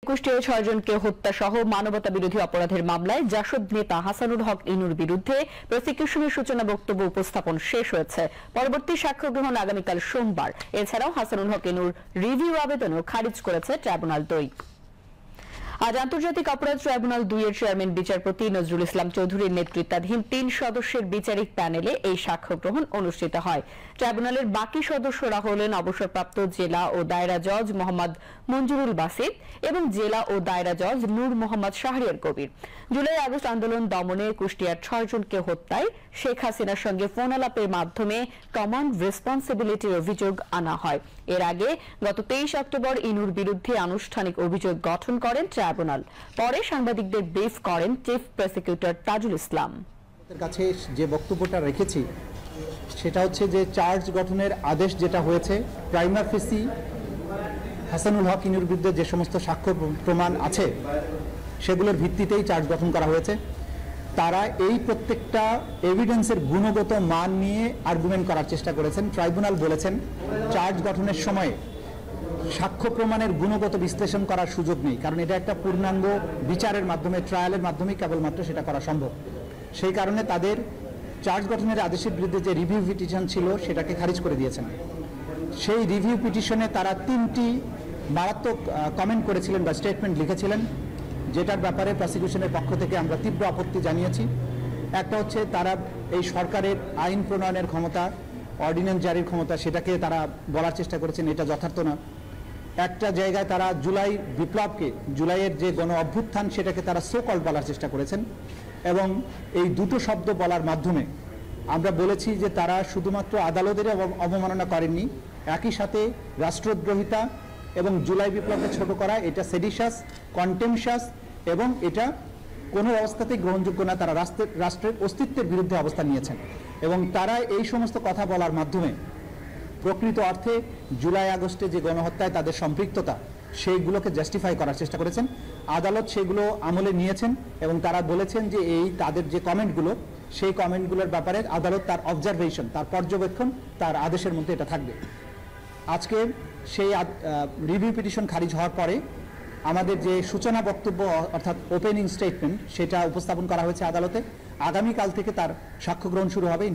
কুষ্টিয়ায় 6 জনকে হত্যা সহ মানবতা বিরোধী অপরাধের মামলায় জাসদ নেতা হাসানুল হক ইনুর বিরুদ্ধে প্রসিকিউশনের সূচনা বক্তব্য উপস্থাপন শেষ হয়েছে। পরবর্তী সাক্ষ্য গ্রহণ আগামীকাল সোমবার। এছাড়াও হাসানুল হক ইনুর রিভিউ আবেদনও খারিজ করেছে ট্রাইব্যুনাল 2। আজ আন্তর্জাতিক অপরাধ ট্রাইব্যুনাল 2 এর চেয়ারম্যান বিচারপতি নজরুল ইসলাম চৌধুরীর নেতৃত্বাধীন 3 সদস্যের বিচারিক প্যানেলে এই সাক্ষ্য গ্রহণ অনুষ্ঠিত হয়। ট্রাইব্যুনালের বাকি সদস্যরা হলেন অবসরপ্রাপ্ত জেলা ও দায়রা জজ মোহাম্মদ মঞ্জুরুল বাসিত এবং জেলা ও দায়রা জজ নূর মোহাম্মদ শাহরিয়ার কবির। জুলাই আগস্ট আন্দোলন দমনে কুষ্টিয়ার 6 জনকে হত্যায় শেখ হাসিনার সঙ্গে ফোন আলাপের মাধ্যমে কমান্ড রেসপন্সিবিলিটির অভিযোগ আনা হয়। এর আগে গত 23 অক্টোবর ইনুর বিরুদ্ধে আনুষ্ঠানিক অভিযোগ গঠন করেন ট্রাইব্যুনাল। পরে সাংবাদিকদের ব্রিফ করেন চিফ প্রসিকিউটর তাজুল ইসলাম। তাদের কাছে যে বক্তব্যটা রেখেছি সেটা হচ্ছে যে চার্জ গঠনের আদেশ যেটা হয়েছে, প্রাইমা ফেসি হাসানুল হক ইনুর বিরুদ্ধে যে সমস্ত সাক্ষ্য প্রমাণ আছে সেগুলোর ভিত্তিতেই চার্জ গঠন করা হয়েছে। তারা এই প্রত্যেকটা এভিডেন্সের গুণগত মান নিয়ে আর্গুমেন্ট করার চেষ্টা করেছেন। ট্রাইব্যুনাল বলেছেন চার্জ গঠনের সময় সাক্ষ্য প্রমাণের গুণগত বিশ্লেষণ করার সুযোগ নেই, কারণ এটা একটা পূর্ণাঙ্গ বিচারের মাধ্যমে, ট্রায়ালের মাধ্যমে কেবলমাত্র সেটা করা সম্ভব। সেই কারণে তাদের চার্জ গঠনের আদেশের বিরুদ্ধে যে রিভিউ পিটিশন ছিল সেটাকে খারিজ করে দিয়েছেন। সেই রিভিউ পিটিশনে তারা 3টি মারাত্মক কমেন্ট করেছিলেন বা স্টেটমেন্ট লিখেছিলেন, যেটার ব্যাপারে প্রসিকিউশনের পক্ষ থেকে আমরা তীব্র আপত্তি জানিয়েছি। একটা হচ্ছে তারা এই সরকারের আইন প্রণয়নের ক্ষমতা, অর্ডিন্যান্স জারির ক্ষমতা, সেটাকে তারা বলার চেষ্টা করেছেন, এটা যথার্থ না। একটা জায়গায় তারা জুলাই বিপ্লবকে, জুলাইয়ের যে গণ অভ্যুত্থান সেটাকে তারা সোকল বলার চেষ্টা করেছেন এবং এই দুটো শব্দ বলার মাধ্যমে আমরা বলেছি যে তারা শুধুমাত্র আদালতের অবমাননা করেননি, একই সাথে রাষ্ট্রদ্রোহিতা এবং জুলাই বিপ্লবকে ছোট করা, এটা সেডিশাস, কন্টেমশাস এবং এটা কোনো অবস্থাতেই গ্রহণযোগ্য না। তারা রাষ্ট্রের অস্তিত্বের বিরুদ্ধে অবস্থান নিয়েছেন এবং তারা এই সমস্ত কথা বলার মাধ্যমে প্রকৃত অর্থে জুলাই আগস্টে যে গণহত্যায় তাদের সম্পৃক্ততা সেইগুলোকে জাস্টিফাই করার চেষ্টা করেছেন। আদালত সেগুলো আমলে নিয়েছেন এবং তারা বলেছেন যে এই তাদের যে কমেন্টগুলো, সেই কমেন্টগুলোর ব্যাপারে আদালত তার অবজারভেশন, তার পর্যবেক্ষণ, তার আদেশের মধ্যে এটা থাকবে। আজকে সেই রিভিউ পিটিশন খারিজ হওয়ার পরে আমাদের যে সূচনা বক্তব্য অর্থাৎ ওপেনিং স্টেটমেন্ট সেটা উপস্থাপন করা হয়েছে আদালতে। আগামীকাল থেকে তার সাক্ষ্য গ্রহণ শুরু হবে।